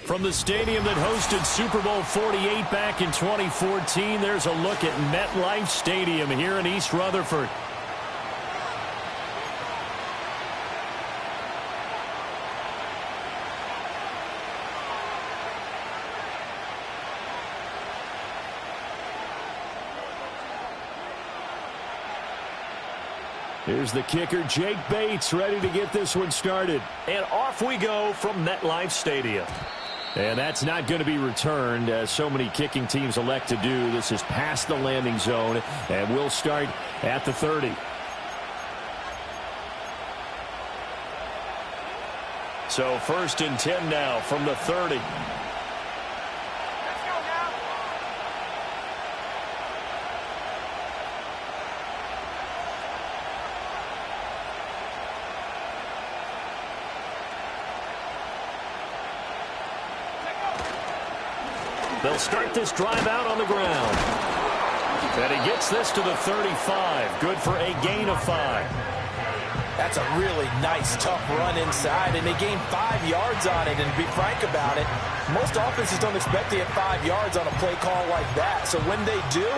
From the stadium that hosted Super Bowl 48 back in 2014, there's a look at MetLife Stadium here in East Rutherford. Here's the kicker, Jake Bates, ready to get this one started. And off we go from MetLife Stadium. And that's not going to be returned, as so many kicking teams elect to do. This is past the landing zone, and we'll start at the 30. So 1st and 10 now from the 30. They'll start this drive out on the ground. And he gets this to the 35. Good for a gain of 5. That's a really nice, tough run inside, and they gained 5 yards on it. And to be frank about it, most offenses don't expect to get 5 yards on a play call like that. So when they do,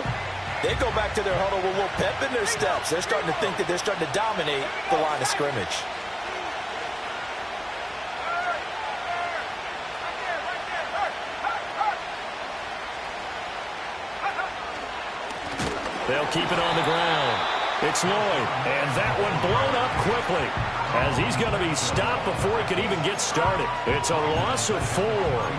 they go back to their huddle with a little pep in their steps. They're starting to think that they're starting to dominate the line of scrimmage. They'll keep it on the ground. It's Lloyd, and that one blown up quickly as he's going to be stopped before he could even get started. It's a loss of 4.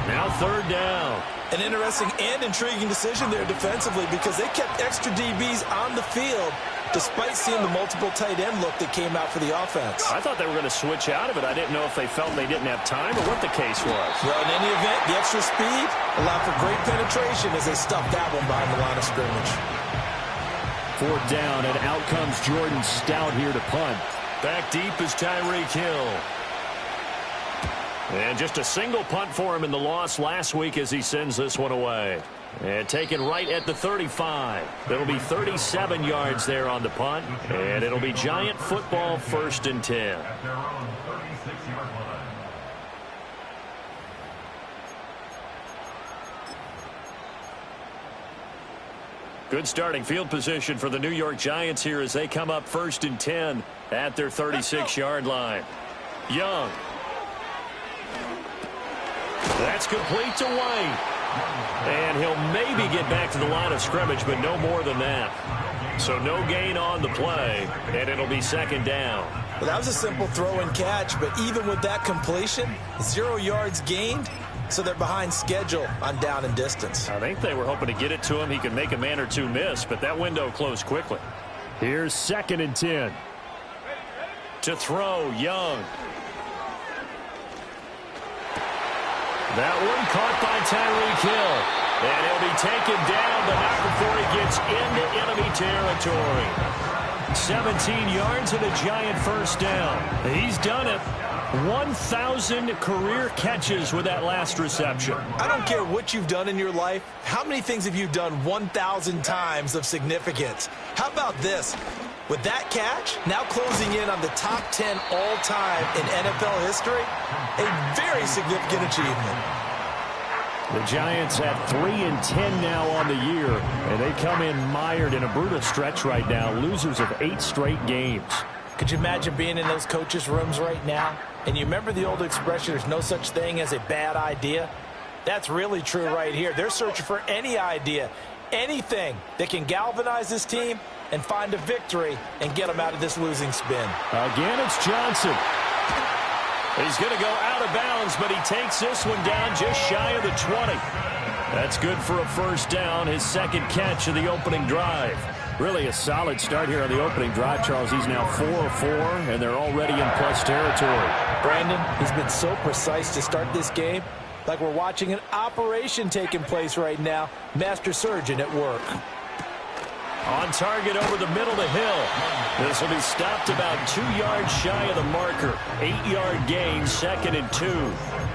Now 3rd down. An interesting and intriguing decision there defensively, because they kept extra DBs on the field despite seeing the multiple tight end look that came out for the offense. I thought they were going to switch out of it. I didn't know if they felt they didn't have time or what the case was. Well, in any event, the extra speed allowed for great penetration as they stuffed that one behind the line of scrimmage. 4th down, and out comes Jordan Stout here to punt. Back deep is Tyreek Hill. And just a single punt for him in the loss last week as he sends this one away. And taken right at the 35. It'll be 37 yards there on the punt. And it'll be Giant football, 1st and 10. Good starting field position for the New York Giants here as they come up 1st and 10 at their 36-yard line. Young. That's complete to White. And he'll maybe get back to the line of scrimmage, but no more than that. So no gain on the play, and it'll be 2nd down. Well, that was a simple throw and catch, but even with that completion, 0 yards gained. So they're behind schedule on down and distance. I think they were hoping to get it to him. He could make a man or two miss, but that window closed quickly. Here's 2nd and 10. To throw, Young. That one caught by Tyreek Hill. And he'll be taken down, but not before he gets into enemy territory. 17 yards and a Giant 1st down. He's done it. 1,000 career catches with that last reception. I don't care what you've done in your life. How many things have you done 1,000 times of significance? How about this? With that catch, now closing in on the top 10 all-time in NFL history, a very significant achievement. The Giants at 3 and 10 now on the year, and they come in mired in a brutal stretch right now, losers of 8 straight games. Could you imagine being in those coaches' rooms right now? And you remember the old expression, there's no such thing as a bad idea? That's really true right here. They're searching for any idea, anything that can galvanize this team and find a victory and get them out of this losing spin. Again, it's Johnson. He's going to go out of bounds, but he takes this one down just shy of the 20. That's good for a 1st down, his 2nd catch of the opening drive. Really a solid start here on the opening drive, Charles. He's now 4 of 4, and they're already in plus territory. Brandon, he's been so precise to start this game, like we're watching an operation taking place right now. Master surgeon at work. On target over the middle to Hill. This will be stopped about 2 yards shy of the marker. 8-yard gain, 2nd and 2.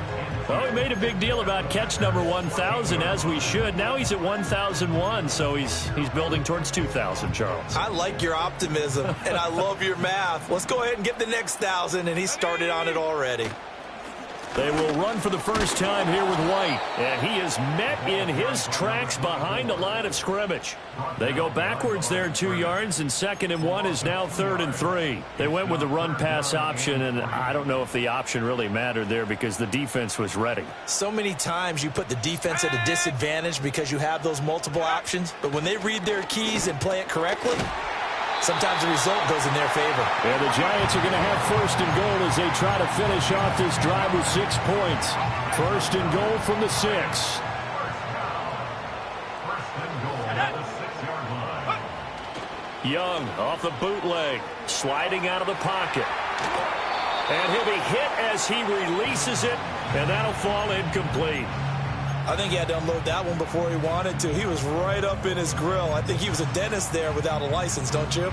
Well, we made a big deal about catch number 1,000, as we should. Now he's at 1,001, so he's building towards 2,000, Charles. I like your optimism, and I love your math. Let's go ahead and get the next 1,000, and he started on it already. They will run for the first time here with White. And he is met in his tracks behind the line of scrimmage. They go backwards there 2 yards, and 2nd and 1 is now 3rd and 3. They went with the run-pass option, and I don't know if the option really mattered there because the defense was ready. So many times you put the defense at a disadvantage because you have those multiple options, but when they read their keys and play it correctly, sometimes the result goes in their favor. And the Giants are going to have 1st and goal as they try to finish off this drive with 6 points. 1st and goal from the 6. Young off the bootleg, sliding out of the pocket. And he'll be hit as he releases it, and that'll fall incomplete. I think he had to unload that one before he wanted to. He was right up in his grill. I think he was a dentist there without a license, don't you?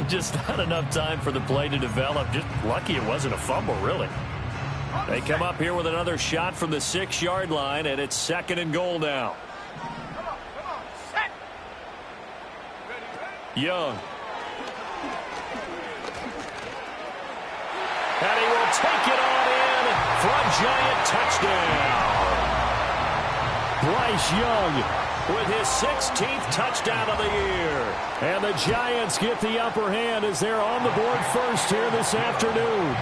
Just not enough time for the play to develop. Just lucky it wasn't a fumble, really. They come up here with another shot from the 6-yard line, and it's 2nd and goal now. Young. And he will take it on in for a Giant touchdown. Bryce Young with his 16th touchdown of the year. And the Giants get the upper hand as they're on the board first here this afternoon.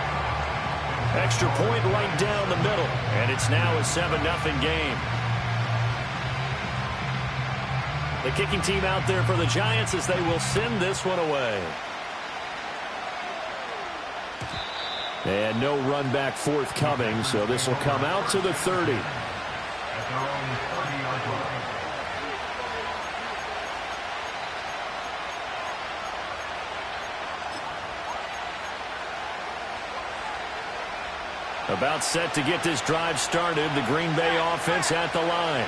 Extra point right down the middle. And it's now a 7-0 game. The kicking team out there for the Giants as they will send this one away. And no run back forthcoming, so this will come out to the 30. About set to get this drive started, the Green Bay offense at the line.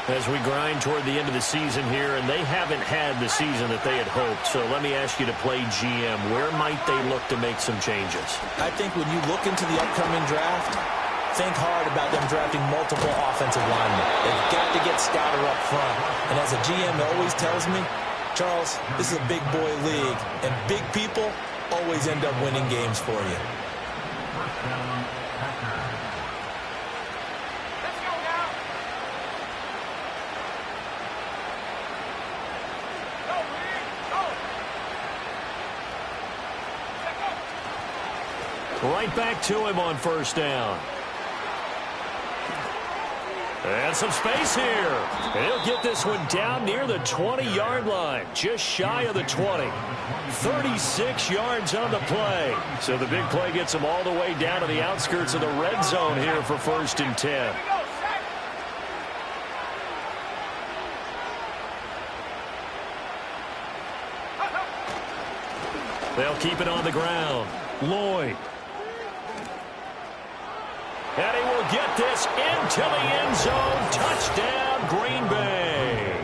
As we grind toward the end of the season here, and they haven't had the season that they had hoped. So let me ask you to play GM. Where might they look to make some changes? I think when you look into the upcoming draft, think hard about them drafting multiple offensive linemen. They've got to get Scouter up front. And as a GM always tells me, Charles, this is a big boy league, and big people always end up winning games for you. Right back to him on 1st down. And some space here. He'll get this one down near the 20-yard line, just shy of the 20. 36 yards on the play. So the big play gets him all the way down to the outskirts of the red zone here for 1st and 10. They'll keep it on the ground. Lloyd. And he will get this into the end zone. Touchdown, Green Bay.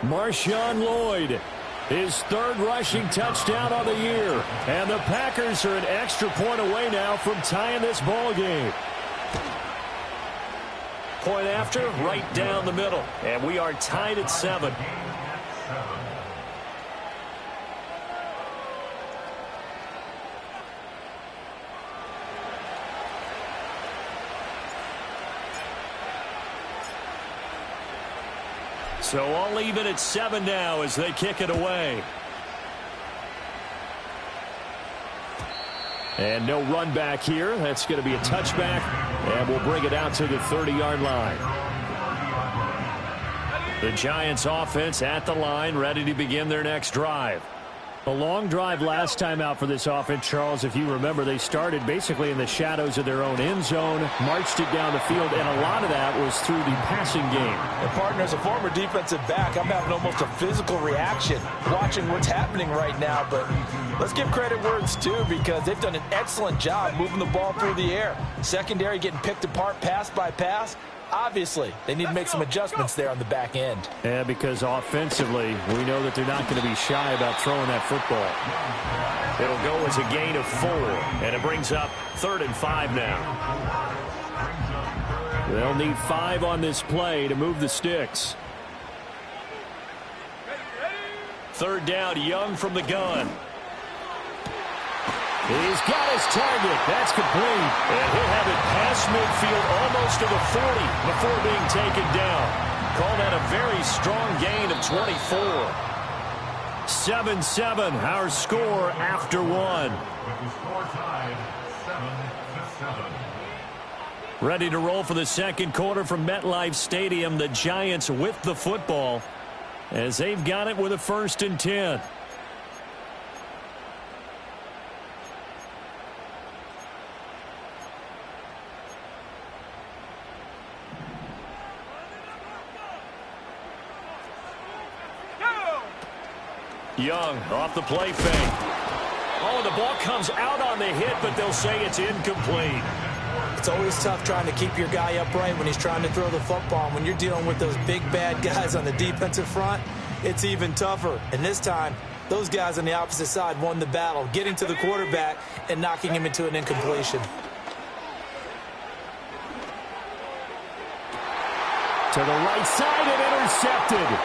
Marshawn Lloyd, his 3rd rushing touchdown of the year. And the Packers are an extra point away now from tying this ball game. Point after, right down the middle. And we are tied at 7. So all even at 7 now as they kick it away. And no run back here. That's going to be a touchback. And we'll bring it out to the 30-yard line. The Giants offense at the line, ready to begin their next drive. A long drive last time out for this offense, Charles. If you remember, they started basically in the shadows of their own end zone, marched it down the field, and a lot of that was through the passing game. And partner, as a former defensive back, I'm having almost a physical reaction watching what's happening right now. But let's give credit where it's due because they've done an excellent job moving the ball through the air. Secondary getting picked apart pass by pass. Obviously, they need to make some adjustments there on the back end. Yeah, because offensively, we know that they're not going to be shy about throwing that football. It'll go as a gain of 4, and it brings up 3rd and 5 now. They'll need 5 on this play to move the sticks. 3rd down, Young from the gun. He's got his target. That's complete. And he'll have it past midfield almost to the 40 before being taken down. Call that a very strong gain of 24. 7-7, our score after one. With the score tied 7-7. Ready to roll for the second quarter from MetLife Stadium. The Giants with the football as they've got it with a 1st and 10. Young off the play fake. Oh, the ball comes out on the hit, but they'll say it's incomplete. It's always tough trying to keep your guy upright when he's trying to throw the football. And when you're dealing with those big, bad guys on the defensive front, it's even tougher. And this time, those guys on the opposite side won the battle, getting to the quarterback and knocking him into an incompletion. To the right side and intercepted.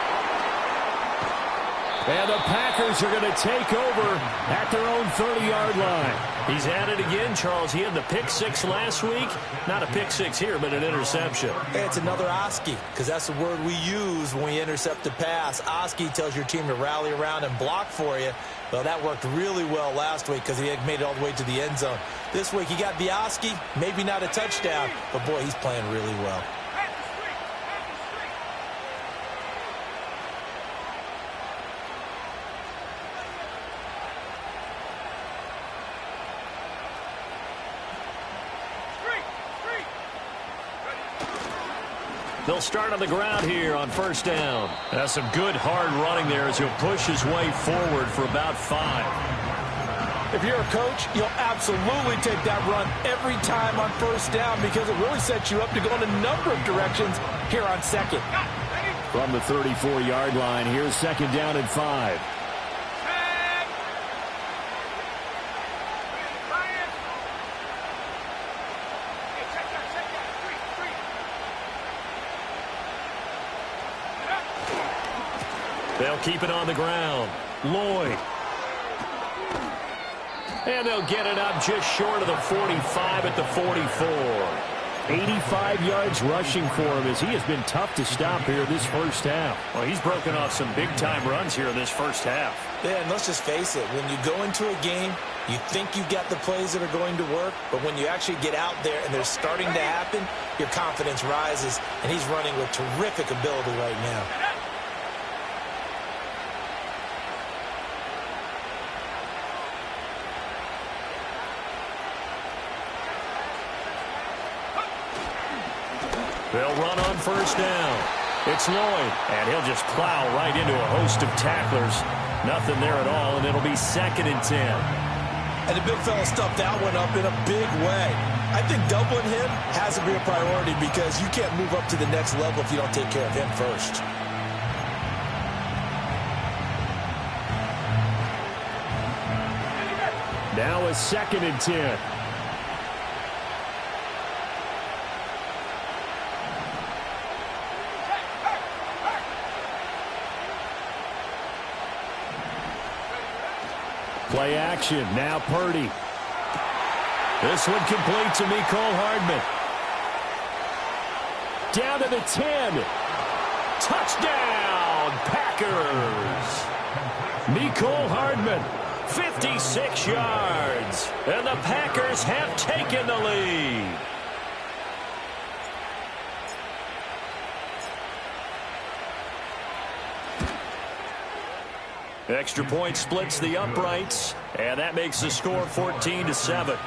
And the Packers are going to take over at their own 30-yard line. He's at it again, Charles. He had the pick six last week. Not a pick six here, but an interception. Hey, it's another Oski, because that's the word we use when we intercept a pass. Oski tells your team to rally around and block for you. Well, that worked really well last week because he had made it all the way to the end zone. This week, he got the Oski, maybe not a touchdown, but, boy, he's playing really well. They'll start on the ground here on 1st down. That's some good hard running there as he'll push his way forward for about 5. If you're a coach, you'll absolutely take that run every time on 1st down because it really sets you up to go in a number of directions here on 2nd. From the 34-yard line, here's 2nd down and 5. They'll keep it on the ground. Lloyd. And they'll get it up just short of the 45 at the 44. 85 yards rushing for him as he has been tough to stop here this first half. Well, he's broken off some big-time runs here this first half. Yeah, and let's just face it. When you go into a game, you think you've got the plays that are going to work, but when you actually get out there and they're starting to happen, your confidence rises, and he's running with terrific ability right now. They'll run on 1st down. It's Lloyd, and he'll just plow right into a host of tacklers. Nothing there at all, and it'll be 2nd and 10. And the big fella stuffed that one up in a big way. I think doubling him has to be a priority because you can't move up to the next level if you don't take care of him first. Now a 2nd and 10. Play action. Now Purdy. This one complete to Mecole Hardman. Down to the 10. Touchdown, Packers. Mecole Hardman, 56 yards. And the Packers have taken the lead. Extra point splits the uprights, and that makes the score 14-7. 14, Giants 7.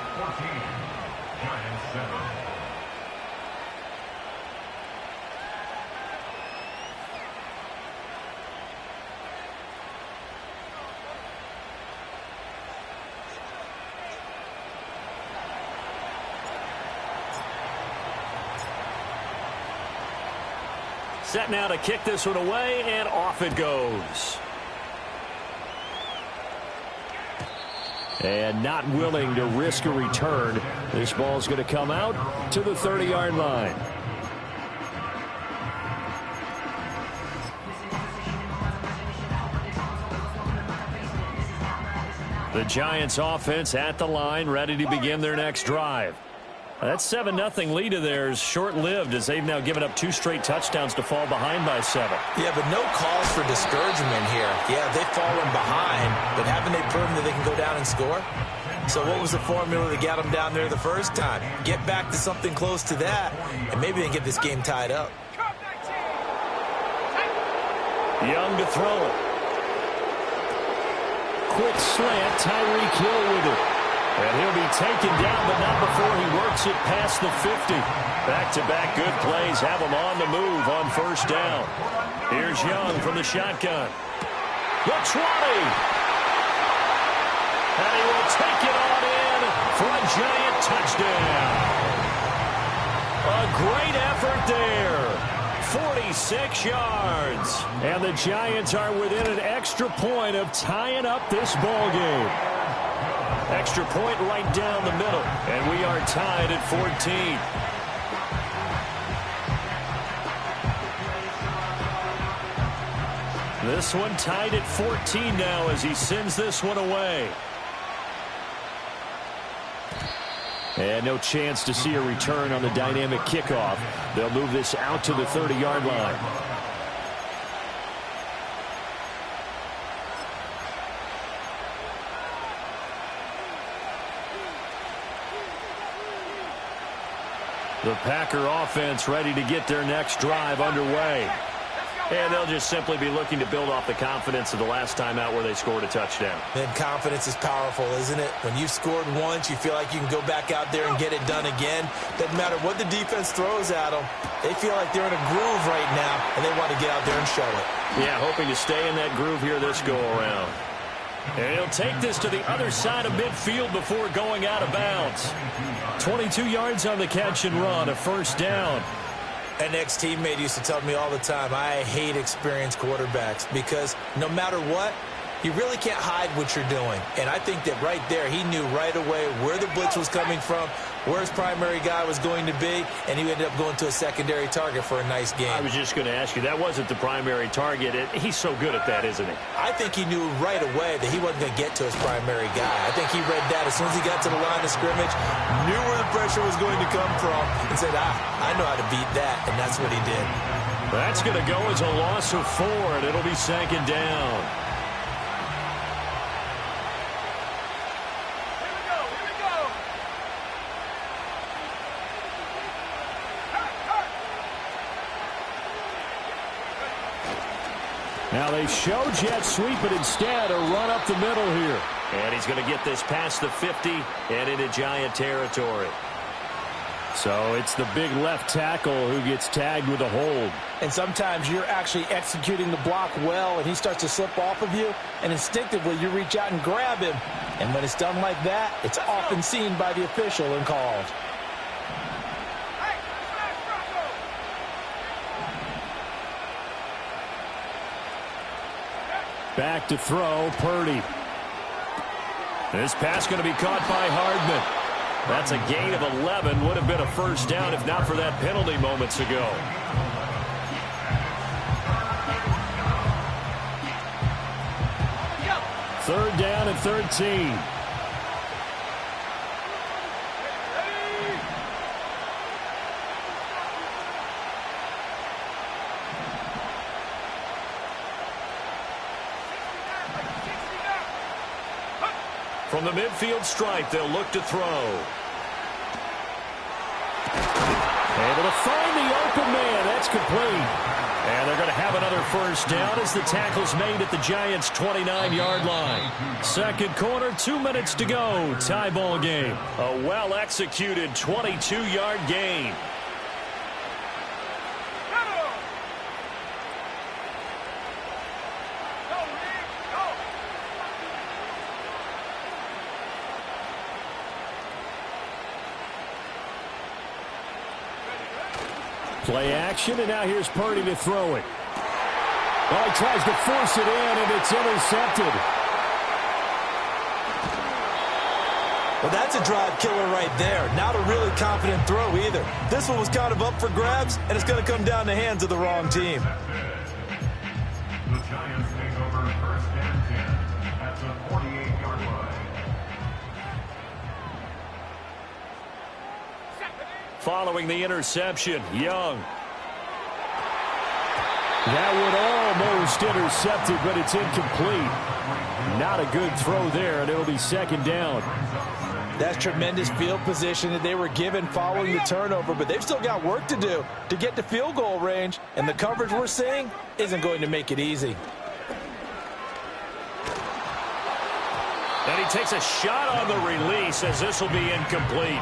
Set now to kick this one away, and off it goes. And not willing to risk a return. This ball's going to come out to the 30-yard line. The Giants offense at the line, ready to begin their next drive. That 7-0 lead of theirs short-lived as they've now given up 2 straight touchdowns to fall behind by 7. Yeah, but no cause for discouragement here. Yeah, they've fallen behind, but haven't they proven that they can go down and score? So what was the formula that got them down there the first time? Get back to something close to that, and maybe they can get this game tied up. Young to throw it. Quick slant, Tyreek Hill with it. And he'll be taken down, but not before he works it past the 50. Back-to-back good plays have him on the move on first down. Here's Young from the shotgun. The 20. And he will take it on in for a Giant touchdown. A great effort there. 46 yards. And the Giants are within an extra point of tying up this ball game. Extra point right down the middle. And we are tied at 14. This one tied at 14 now as he sends this one away. And no chance to see a return on the dynamic kickoff. They'll move this out to the 30-yard line. The Packer offense ready to get their next drive underway. And they'll just simply be looking to build off the confidence of the last time out where they scored a touchdown. And confidence is powerful, isn't it? When you've scored once, you feel like you can go back out there and get it done again. Doesn't matter what the defense throws at them. They feel like they're in a groove right now, and they want to get out there and show it. Yeah, hoping to stay in that groove here this go-around. And he'll take this to the other side of midfield before going out of bounds. 22 yards on the catch and run, a first down. An ex-teammate used to tell me all the time, I hate experienced quarterbacks because no matter what, you really can't hide what you're doing. And I think that right there, he knew right away where the blitz was coming from, where his primary guy was going to be, and he ended up going to a secondary target for a nice game. I was just going to ask you, that wasn't the primary target. He's so good at that, isn't he? I think he knew right away that he wasn't going to get to his primary guy. I think he read that as soon as he got to the line of scrimmage, knew where the pressure was going to come from, and said, I know how to beat that, and that's what he did. That's going to go as a loss of 4, and it'll be second down. Now they show jet sweep, but instead a run up the middle here. And he's going to get this past the 50 and into Giant territory. So it's the big left tackle who gets tagged with a hold. And sometimes you're actually executing the block well, and he starts to slip off of you, and instinctively you reach out and grab him. And when it's done like that, it's often seen by the official and called. Back to throw, Purdy. This pass going to be caught by Hardman. That's a gain of 11. Would have been a first down if not for that penalty moments ago. Third down and 13. From the midfield stripe, they'll look to throw. Able to find the open man. That's complete. And they're going to have another first down as the tackle's made at the Giants' 29-yard line. Second quarter, 2 minutes to go. Tie ball game. A well-executed 22-yard gain. Play action, and now here's Purdy to throw it. Well, he tries to force it in, and it's intercepted. Well, that's a drive killer right there. Not a really confident throw either. This one was kind of up for grabs, and it's going to come down the hands of the wrong team. The Giants take over first and 10 at the 48-yard line. following the interception. Young. That would almost intercept it, but it's incomplete. Not a good throw there, and it'll be second down. That's tremendous field position that they were given following the turnover, but they've still got work to do to get to field goal range, and the coverage we're seeing isn't going to make it easy. And he takes a shot on the release as this will be incomplete.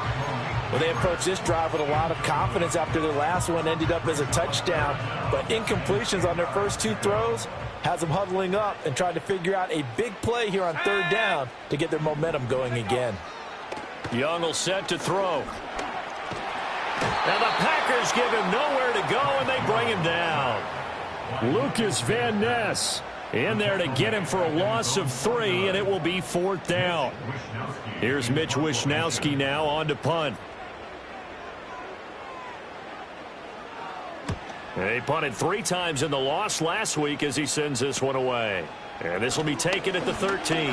Well, they approached this drive with a lot of confidence after their last one ended up as a touchdown, but incompletions on their first two throws has them huddling up and trying to figure out a big play here on third down to get their momentum going again. Young will set to throw. Now the Packers give him nowhere to go, and they bring him down. Lucas Van Ness in there to get him for a loss of 3, and it will be fourth down. Here's Mitch Wishnowsky now on to punt. He punted 3 times in the loss last week as he sends this one away. And this will be taken at the 13.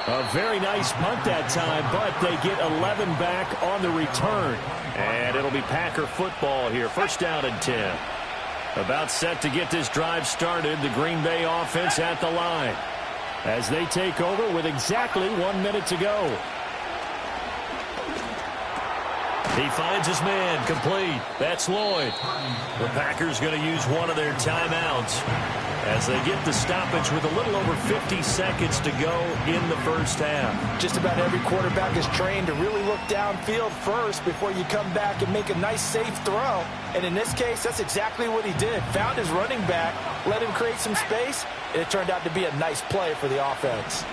A very nice punt that time, but they get 11 back on the return. And it'll be Packer football here. First down and 10. About set to get this drive started, the Green Bay offense at the line as they take over with exactly 1 minute to go. He finds his man, complete. That's Lloyd. The Packers going to use one of their timeouts as they get the stoppage with a little over 50 seconds to go in the first half. Just about every quarterback is trained to really look downfield first before you come back and make a nice, safe throw. And in this case, that's exactly what he did. Found his running back, let him create some space, and it turned out to be a nice play for the offense.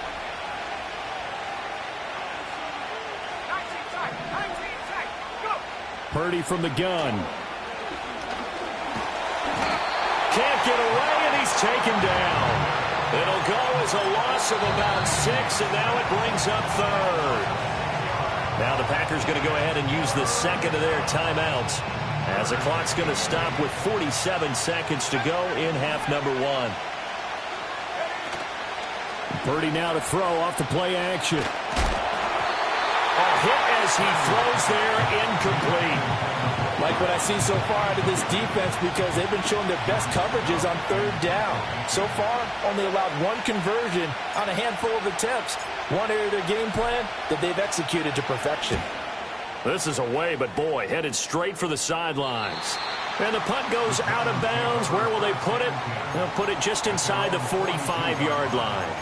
Purdy from the gun. Can't get away, and he's taken down. It'll go as a loss of about 6, and now it brings up third. Now the Packers going to go ahead and use the second of their timeouts as the clock's going to stop with 47 seconds to go in half number 1. Purdy now to throw off the play action. A hit as he throws there, incomplete. Like what I see so far out of this defense, because they've been showing their best coverages on third down. So far, only allowed 1 conversion on a handful of attempts. One area of their game plan that they've executed to perfection. This is away, but boy, headed straight for the sidelines. And the punt goes out of bounds. Where will they put it? They'll put it just inside the 45-yard line.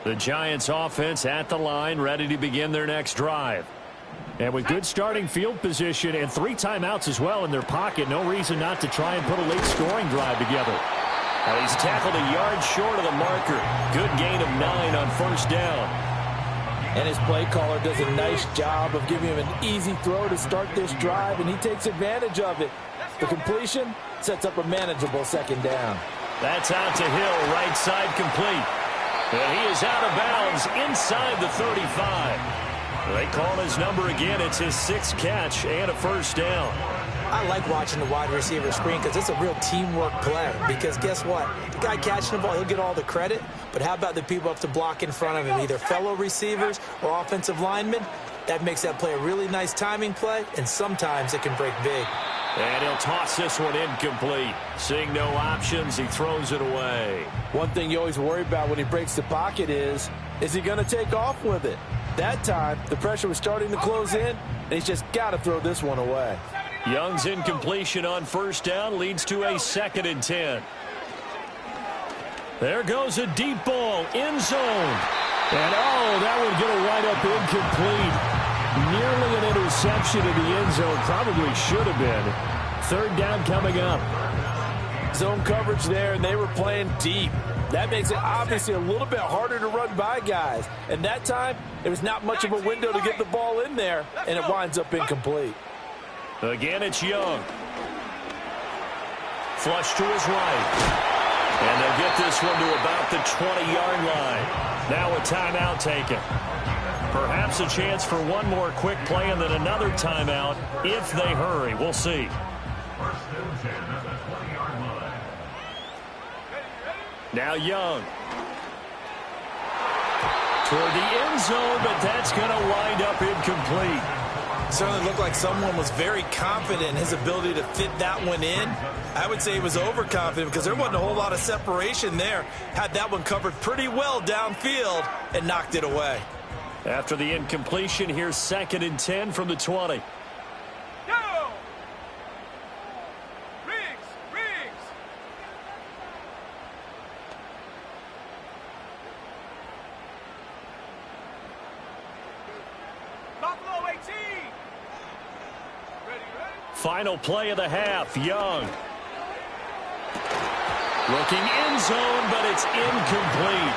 The Giants offense at the line, ready to begin their next drive. And with good starting field position and 3 timeouts as well in their pocket, no reason not to try and put a late scoring drive together. Well, he's tackled a yard short of the marker. Good gain of 9 on first down. And his play caller does a nice job of giving him an easy throw to start this drive, and he takes advantage of it. The completion sets up a manageable second down. That's out to Hill, right side complete. And he is out of bounds inside the 35. They call his number again. It's his 6th catch and a first down. I like watching the wide receiver screen because it's a real teamwork play. Because guess what? The guy catching the ball, he'll get all the credit. But how about the people up to block in front of him, either fellow receivers or offensive linemen? That makes that play a really nice timing play, and sometimes it can break big. And he'll toss this one incomplete. Seeing no options, he throws it away. One thing you always worry about when he breaks the pocket is he going to take off with it? That time, the pressure was starting to close in, and he's just got to throw this one away. Young's incompletion on first down leads to a 2nd and 10. There goes a deep ball, end zone. And that would get a right up incomplete. Nearly an interception in the end zone. Probably should have been. Third down coming up. Zone coverage there, and they were playing deep. That makes it obviously a little bit harder to run by guys. And that time, there was not much of a window to get the ball in there, and it winds up incomplete. Again, it's Young. Flush to his right. And they'll get this one to about the 20-yard line. Now a timeout taken. Perhaps a chance for one more quick play and then another timeout if they hurry. We'll see. First and 10 at the 20-yard line. Now Young. Toward the end zone, but that's going to wind up incomplete. Certainly looked like someone was very confident in his ability to fit that one in. I would say he was overconfident because there wasn't a whole lot of separation there. Had that one covered pretty well downfield and knocked it away. After the incompletion, here's 2nd and 10 from the 20. Final play of the half, Young. Looking end zone, but it's incomplete.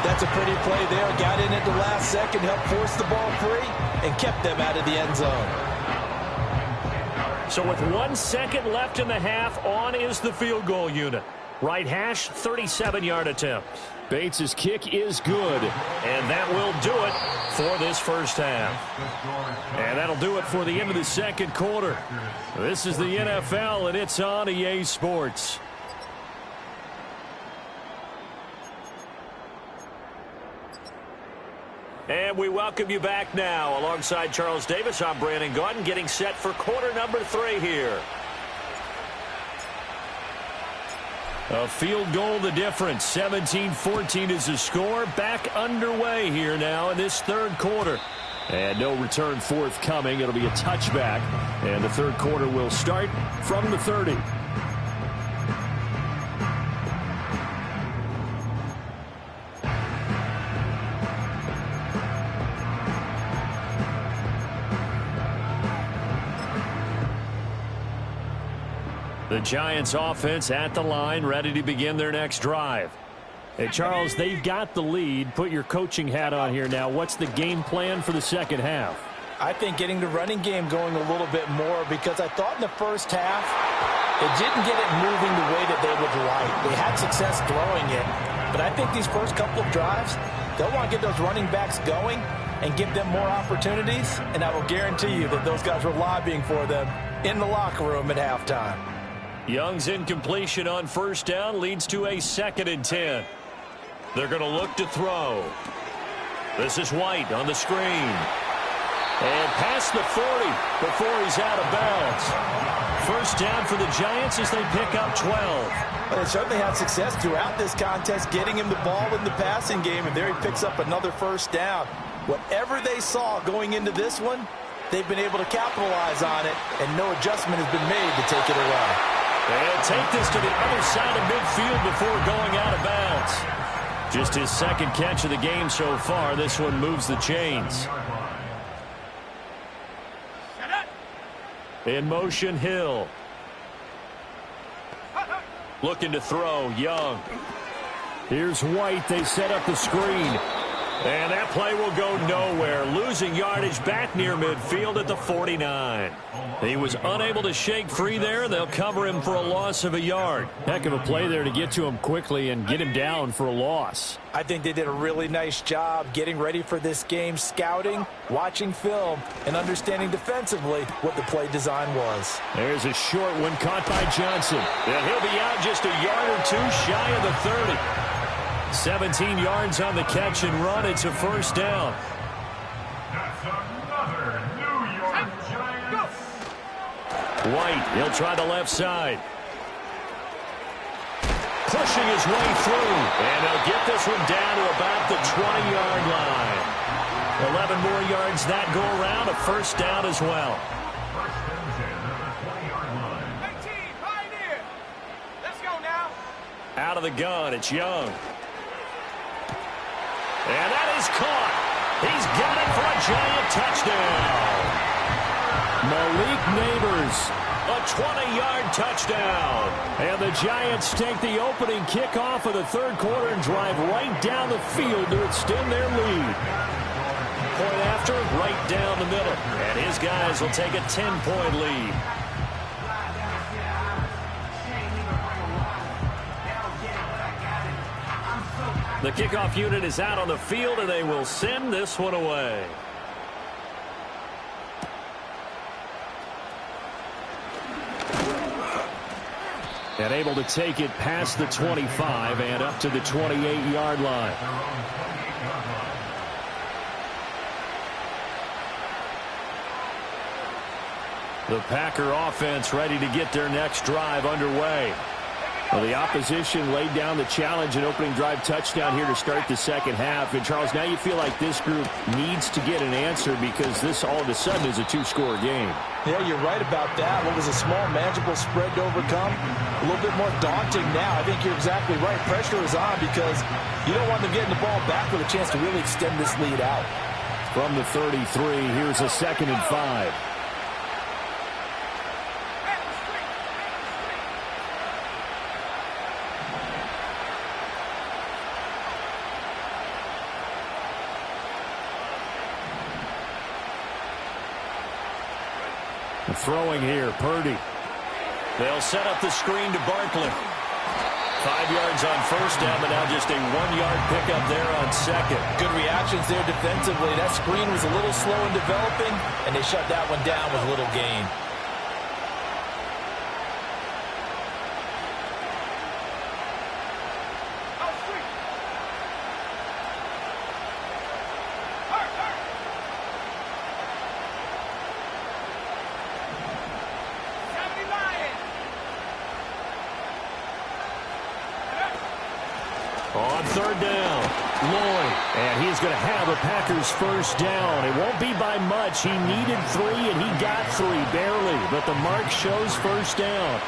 That's a pretty play there. Got in at the last second, helped force the ball free, and kept them out of the end zone. So with 1 second left in the half, on is the field goal unit. Right hash, 37-yard attempt. Bates' kick is good, and that will do it for this first half. And that'll do it for the end of the second quarter. This is the NFL, and it's on EA Sports. And we welcome you back now. Alongside Charles Davis, I'm Brandon Gaudin, getting set for quarter number 3 here. A field goal the difference. 17-14 is the score. Back underway here now in this third quarter. And no return forthcoming. It'll be a touchback. And the third quarter will start from the 30. The Giants offense at the line, ready to begin their next drive. Hey, Charles, they've got the lead. Put your coaching hat on here now. What's the game plan for the second half? I think getting the running game going a little bit more, because I thought in the first half it didn't get it moving the way that they would like. They had success throwing it, but I think these first couple of drives, they'll want to get those running backs going and give them more opportunities, and I will guarantee you that those guys were lobbying for them in the locker room at halftime. Young's incompletion on first down leads to a 2nd and 10. They're going to look to throw. This is White on the screen. And past the 40 before he's out of bounds. First down for the Giants as they pick up 12. Well, they certainly had success throughout this contest, getting him the ball in the passing game, and there he picks up another first down. Whatever they saw going into this one, they've been able to capitalize on it, and no adjustment has been made to take it away. And take this to the other side of midfield before going out of bounds. Just his second catch of the game so far. This one moves the chains. In motion, Hill. Looking to throw, Young. Here's White. They set up the screen. And that play will go nowhere. Losing yardage back near midfield at the 49. He was unable to shake free there. They'll cover him for a loss of a yard. Heck of a play there to get to him quickly and get him down for a loss. I think they did a really nice job getting ready for this game, scouting, watching film, and understanding defensively what the play design was. There's a short one caught by Johnson. And he'll be out just a yard or two shy of the 30. 17 yards on the catch and run. It's a first down. That's another New York Giants. White, he'll try the left side. Pushing his way through. And he'll get this one down to about the 20-yard line. 11 more yards that go around. A first down as well. First and 10 at the 20-yard line. 18, Pioneer. Let's go now. Out of the gun, it's Young. And that is caught. He's got it for a Giant touchdown. Malik Neighbors. A 20-yard touchdown. And the Giants take the opening kickoff of the third quarter and drive right down the field to extend their lead. Point after, right down the middle. And his guys will take a 10-point lead. The kickoff unit is out on the field, and they will send this one away. And able to take it past the 25 and up to the 28-yard line. The Packer offense ready to get their next drive underway. Well, the opposition laid down the challenge and opening drive touchdown here to start the second half. And, Charles, now you feel like this group needs to get an answer because this all of a sudden is a two-score game. Yeah, you're right about that. What was a small, manageable spread to overcome? A little bit more daunting now. I think you're exactly right. Pressure is on because you don't want them getting the ball back with a chance to really extend this lead out. From the 33, here's a 2nd and 5. Throwing here, Purdy. They'll set up the screen to Barkley. 5 yards on first down, but now just a 1-yard pickup there on second. Good reactions there defensively. That screen was a little slow in developing, and they shut that one down with little gain. On 3rd down, Lloyd. And he's going to have a Packers first down. It won't be by much. He needed 3, and he got 3, barely. But the mark shows first down.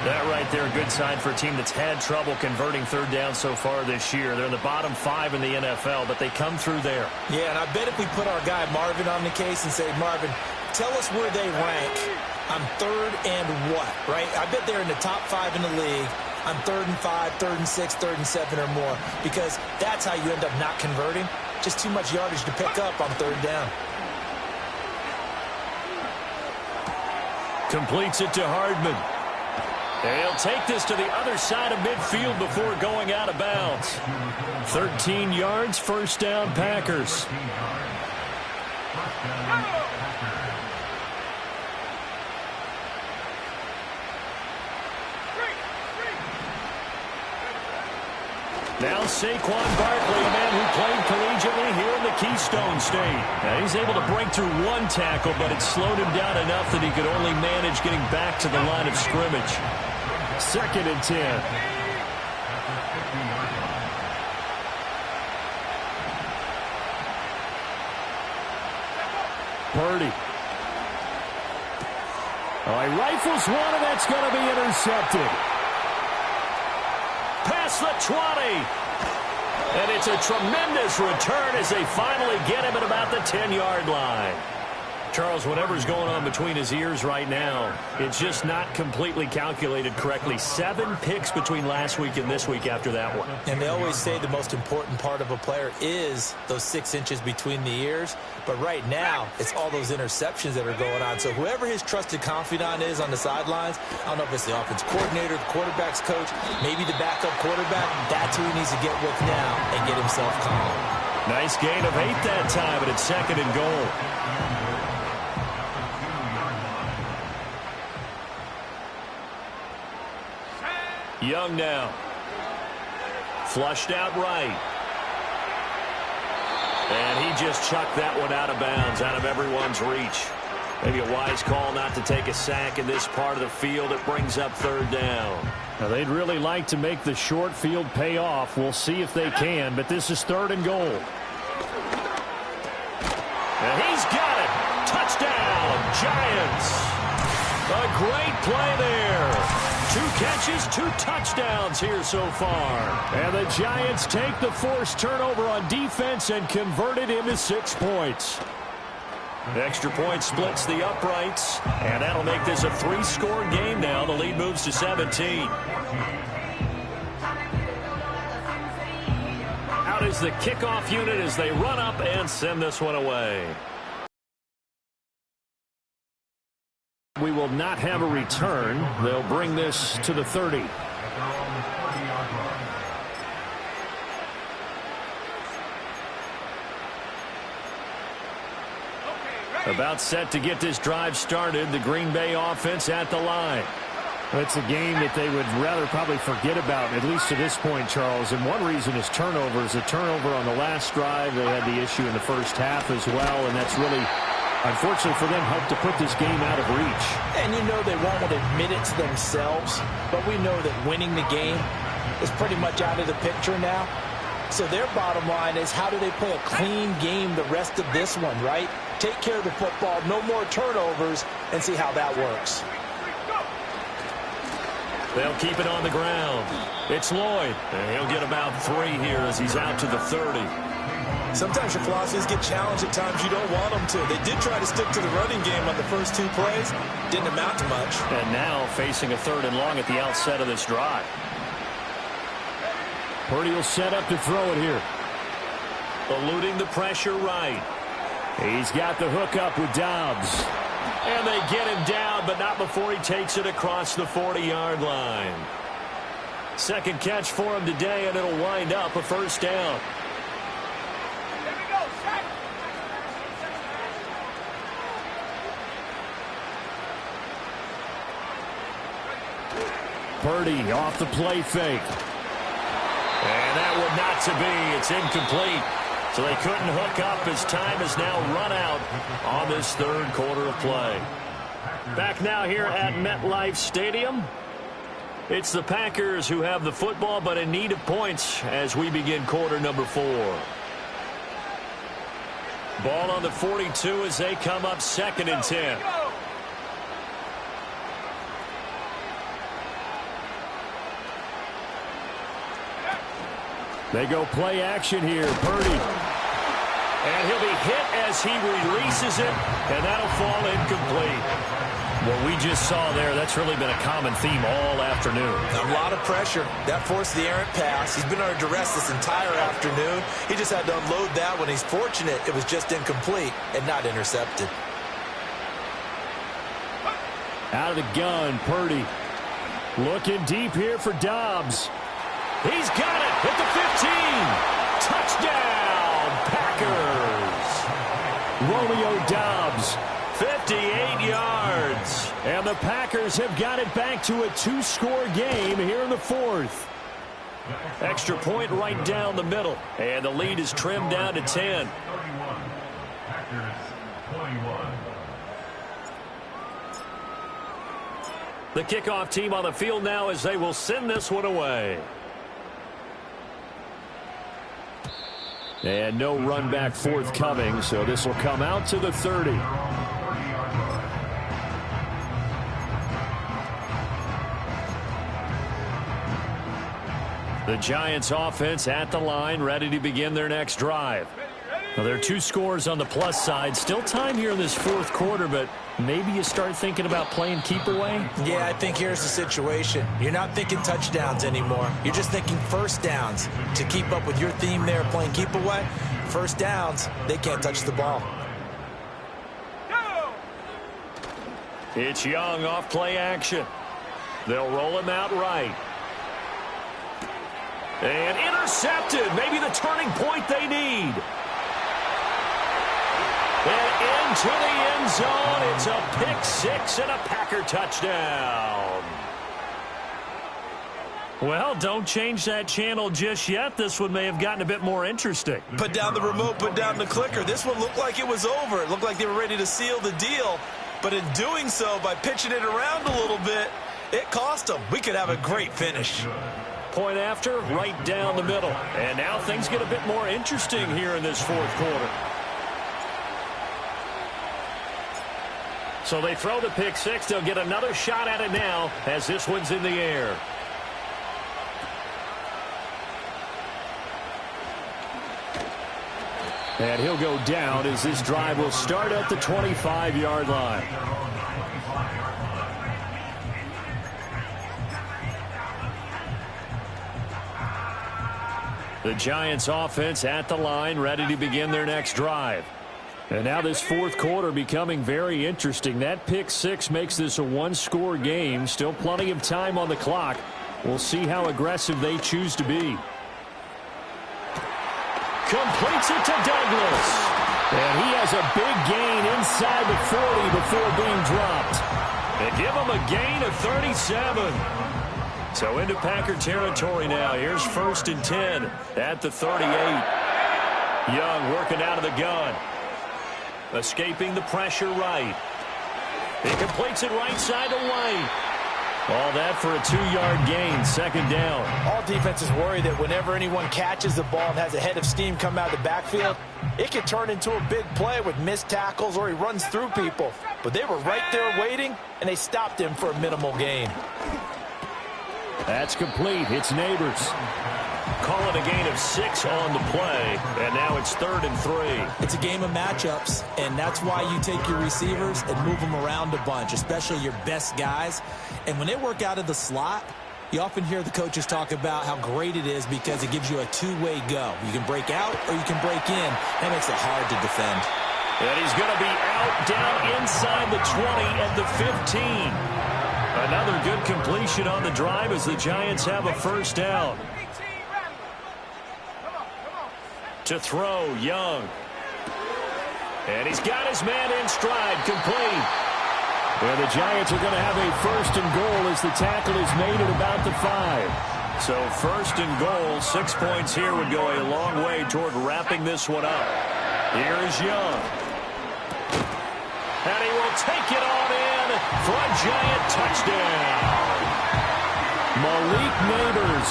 That right there, a good sign for a team that's had trouble converting 3rd down so far this year. They're in the bottom 5 in the NFL, but they come through there. Yeah, and I bet if we put our guy Marvin on the case and say, Marvin, tell us where they rank on 3rd and what, right? I bet they're in the top 5 in the league on 3rd and 5, 3rd and 6, 3rd and 7 or more, because that's how you end up not converting. Just too much yardage to pick up on 3rd down. Completes it to Hardman. And he'll take this to the other side of midfield before going out of bounds. 13 yards, first down, Packers. Now Saquon Barkley, a man who played collegiately here in the Keystone State. Now he's able to break through 1 tackle, but it slowed him down enough that he could only manage getting back to the line of scrimmage. 2nd and 10. Purdy. Oh, he rifles one, and that's going to be intercepted. Past the 20. And it's a tremendous return as they finally get him at about the 10-yard line. Charles, whatever's going on between his ears right now, it's just not completely calculated correctly. 7 picks between last week and this week after that one. And they always say the most important part of a player is those 6 inches between the ears. But right now, it's all those interceptions that are going on. So whoever his trusted confidant is on the sidelines, I don't know if it's the offense coordinator, the quarterback's coach, maybe the backup quarterback, that's who he needs to get with now and get himself calm. Nice gain of 8 that time, but it's 2nd and goal. Young now. Flushed out right. And he just chucked that one out of bounds, out of everyone's reach. Maybe a wise call not to take a sack in this part of the field. It brings up 3rd down. Now, they'd really like to make the short field pay off. We'll see if they can, but this is 3rd and goal. And he's got it. Touchdown, Giants. A great play there. 2 catches, 2 touchdowns here so far. And the Giants take the forced turnover on defense and convert it into 6 points. The extra point splits the uprights, and that'll make this a 3-score game now. The lead moves to 17. Out is the kickoff unit as they run up and send this one away. We will not have a return. They'll bring this to the 30. About set to get this drive started. The Green Bay offense at the line. It's a game that they would rather probably forget about, at least to this point, Charles. And one reason is turnovers. A turnover on the last drive. They had the issue in the first half as well, and that's really, unfortunately for them, helped to put this game out of reach. And you know they won't admit it to themselves, but we know that winning the game is pretty much out of the picture now. So their bottom line is, how do they play a clean game the rest of this one, right? Take care of the football, no more turnovers, and see how that works. They'll keep it on the ground. It's Lloyd. And he'll get about 3 here as he's out to the 30. Sometimes your philosophies get challenged at times you don't want them to. They did try to stick to the running game on the first 2 plays. Didn't amount to much. And now facing a 3rd and long at the outset of this drive. Purdy will set up to throw it here. Eluding the pressure right. He's got the hook up with Dobbs. And they get him down, but not before he takes it across the 40-yard line. Second catch for him today, and it'll wind up a first down. Purdy off the play fake. And that would not to be. It's incomplete. So they couldn't hook up as time has now run out on this 3rd quarter of play. Back now here at MetLife Stadium. It's the Packers who have the football, but in need of points as we begin quarter number 4. Ball on the 42 as they come up 2nd and 10. They go play action here. Purdy. And he'll be hit as he releases it, and that'll fall incomplete. What we just saw there, that's really been a common theme all afternoon. A lot of pressure. That forced the errant pass. He's been under duress this entire afternoon. He just had to unload that one. He's fortunate it was just incomplete and not intercepted. Out of the gun, Purdy. Looking deep here for Dobbs. He's got it at the 15. Touchdown, Packers. Romeo Dobbs. 58 yards. And the Packers have got it back to a 2-score game here in the 4th. Extra point right down the middle. And the lead is trimmed down to 10. 31. Packers 21. The kickoff team on the field now as they will send this one away. And no run back forthcoming, so this will come out to the 30. The Giants offense at the line, ready to begin their next drive. Well, there are 2 scores on the plus side. Still time here in this 4th quarter, but maybe you start thinking about playing keep away? Yeah, I think here's the situation. You're not thinking touchdowns anymore. You're just thinking first downs. To keep up with your theme there, playing keep away, first downs, they can't touch the ball. It's Young off play action. They'll roll him out right. And intercepted. Maybe the turning point they need. And into the end zone. It's a pick 6 and a Packer touchdown. Well, don't change that channel just yet. This one may have gotten a bit more interesting. Put down the remote, put down the clicker. This one looked like it was over. It looked like they were ready to seal the deal. But in doing so, by pitching it around a little bit, it cost them. We could have a great finish. Point after, right down the middle. And now things get a bit more interesting here in this 4th quarter. So they throw the pick 6. They'll get another shot at it now as this one's in the air. And he'll go down as this drive will start at the 25-yard line. The Giants offense at the line, ready to begin their next drive. And now this 4th quarter becoming very interesting. That pick 6 makes this a 1-score game. Still plenty of time on the clock. We'll see how aggressive they choose to be. Completes it to Douglas. And he has a big gain inside the 40 before being dropped. They give him a gain of 37. So into Packer territory now. Here's 1st and 10 at the 38. Young working out of the gun. Escaping the pressure right. He completes it right side to White. All that for a 2-yard gain, 2nd down. All defenses worry that whenever anyone catches the ball and has a head of steam come out of the backfield, it can turn into a big play with missed tackles or he runs through people. But they were right there waiting, and they stopped him for a minimal gain. That's complete. It's Neighbors. Call it a gain of 6 on the play, and now it's 3rd and 3. It's a game of matchups, and that's why you take your receivers and move them around a bunch, especially your best guys. And when they work out of the slot, you often hear the coaches talk about how great it is because it gives you a two-way go. You can break out or you can break in. That makes it hard to defend. And he's going to be out down inside the 20 at the 15. Another good completion on the drive as the Giants have a 1st down. To throw, Young. And he's got his man in stride, complete. And the Giants are going to have a 1st and goal as the tackle is made at about the 5. So 1st and goal, 6 points here would go a long way toward wrapping this one up. Here is Young. And he will take it on in for a Giant touchdown. Malik Neighbors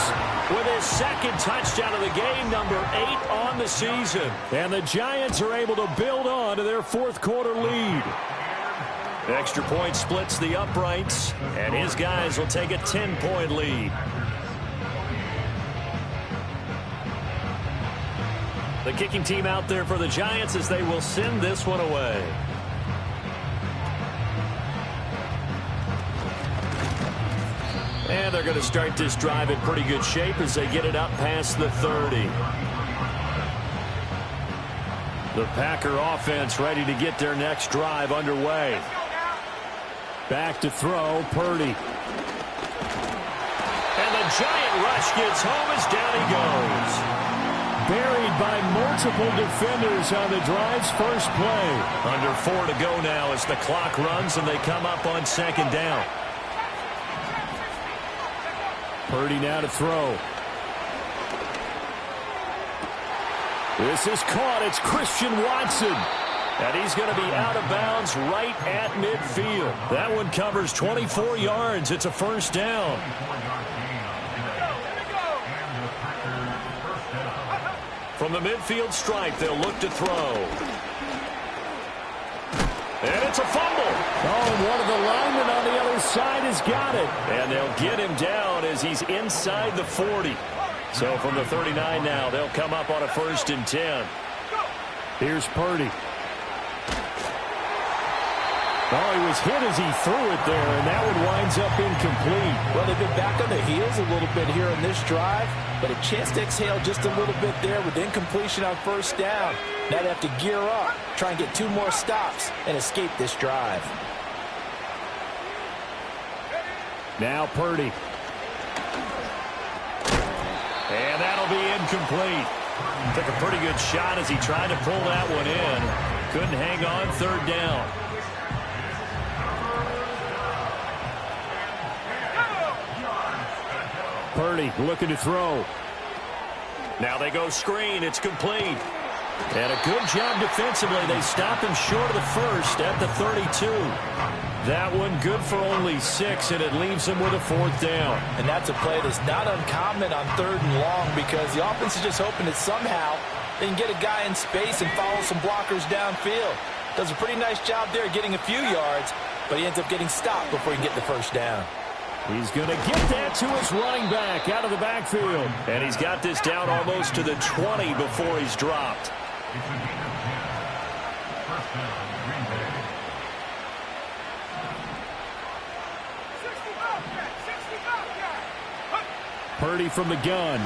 with his 2nd touchdown of the game, number 8 on the season. And the Giants are able to build on to their 4th quarter lead. Extra point splits the uprights, and his guys will take a 10-point lead. The kicking team out there for the Giants as they will send this one away. And they're going to start this drive in pretty good shape as they get it up past the 30. The Packer offense ready to get their next drive underway. Back to throw, Purdy. And the Giant rush gets home as down he goes. Buried by multiple defenders on the drive's first play. Under 4 to go now as the clock runs and they come up on 2nd down. Purdy now to throw. This is caught. It's Christian Watson. And he's going to be out of bounds right at midfield. That one covers 24 yards. It's a 1st down. From the midfield stripe, they'll look to throw. And it's a fumble. Oh, and one of the linemen on the other side has got it. And they'll get him down as he's inside the 40. So from the 39 now, they'll come up on a 1st and 10. Here's Purdy. Oh, he was hit as he threw it there, and that one winds up incomplete. Well, they've been back on their heels a little bit here in this drive, but a chance to exhale just a little bit there with incompletion on 1st down. Now they have to gear up, try and get 2 more stops, and escape this drive. Now Purdy. And that'll be incomplete. Took a pretty good shot as he tried to pull that one in. Couldn't hang on, 3rd down. Purdy looking to throw. Now they go screen. It's complete. And a good job defensively. They stop him short of the 1st at the 32. That one good for only 6, and it leaves him with a 4th down. And that's a play that's not uncommon on 3rd and long because the offense is just hoping that somehow they can get a guy in space and follow some blockers downfield. Does a pretty nice job there getting a few yards, but he ends up getting stopped before he can get the 1st down. He's going to get that to his running back out of the backfield. And he's got this down almost to the 20 before he's dropped. Purdy from the gun.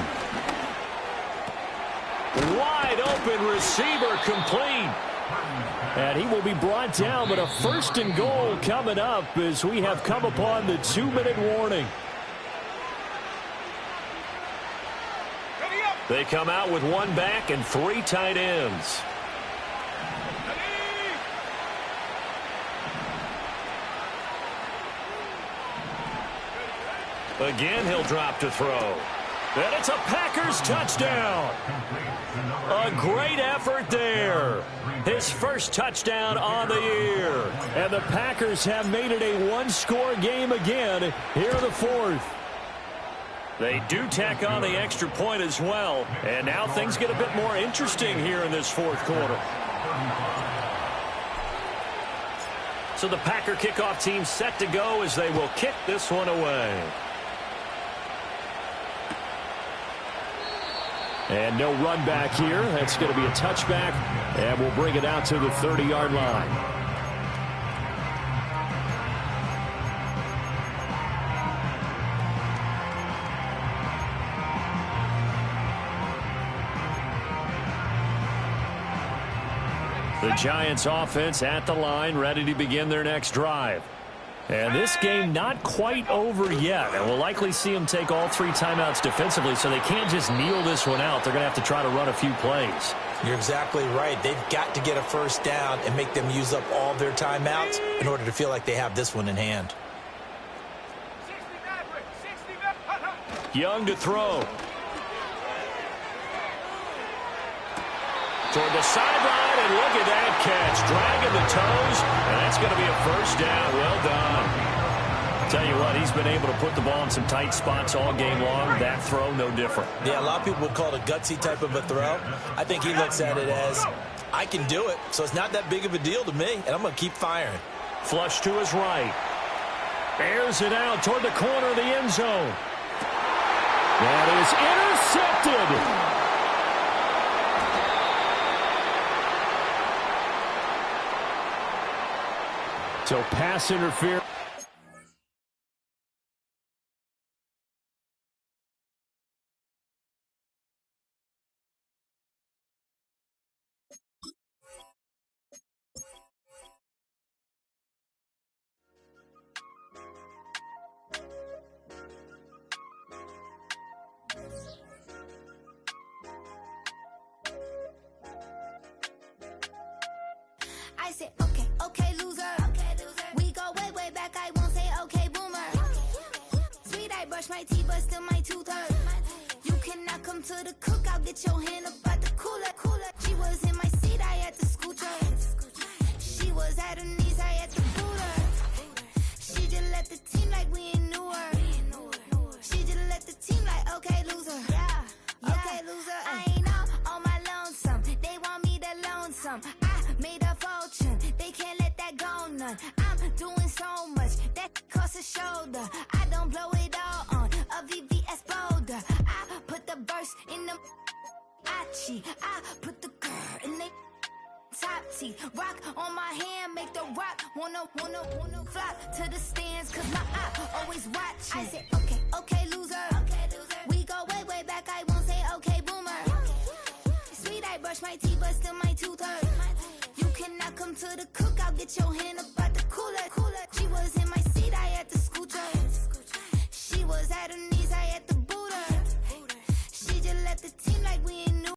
Wide open receiver, complete. And he will be brought down, but a 1st and goal coming up as we have come upon the 2-minute warning. They come out with 1 back and 3 tight ends. Again, he'll drop to throw. And it's a Packers touchdown. A great effort there. His first touchdown on the year. And the Packers have made it a one-score game again here in the fourth. They do tack on the extra point as well. And now things get a bit more interesting here in this fourth quarter. So the Packer kickoff team set to go as they will kick this one away. And no run back here. That's going to be a touchback, and we'll bring it out to the 30-yard line. The Giants offense at the line, ready to begin their next drive. And this game not quite over yet. And we'll likely see them take all three timeouts defensively, so they can't just kneel this one out. They're going to have to try to run a few plays. You're exactly right. They've got to get a first down and make them use up all their timeouts in order to feel like they have this one in hand. Young to throw. Toward the sideline, and look at that catch. Dragging the toes, and that's going to be a first down. Well done. Tell you what, he's been able to put the ball in some tight spots all game long. That throw, no different. Yeah, a lot of people would call it a gutsy type of a throw. I think he looks at it as, I can do it, so it's not that big of a deal to me, and I'm going to keep firing. Flush to his right. Airs it out toward the corner of the end zone. That is intercepted. So pass interference. I said, okay, okay, loser. We go way, way back. I won't say, okay, boomer. Sweet, I brush my teeth, but still my tooth hurt. You cannot come to the cookout. Get your hand up at the cooler. She was in my seat. I had to scoot her. She was at her knees. I had to boot her. She just let the team like we ain't knew her. She just let the team like, okay, loser. Yeah, okay, loser. I ain't on my lonesome. They want me to loan some. I made a fortune. They can't let that go none. I'm doing so much that costs a shoulder. I don't blow it all on a VVS boulder. I put the verse in the Achi. I put the girl in the top T. Rock on my hand, make the rock wanna flock to the stands, cause my eye always watching. I said, okay, okay, loser. We go way, way back. I won't say, okay, boomer. Sweet, I brush my teeth, but still my tooth hurt. You cannot come to the cookout. Get your hand up at the cooler. She was in my seat. I had to scoot her. She was at her knees. I had to boot her. She just let the team like we ain't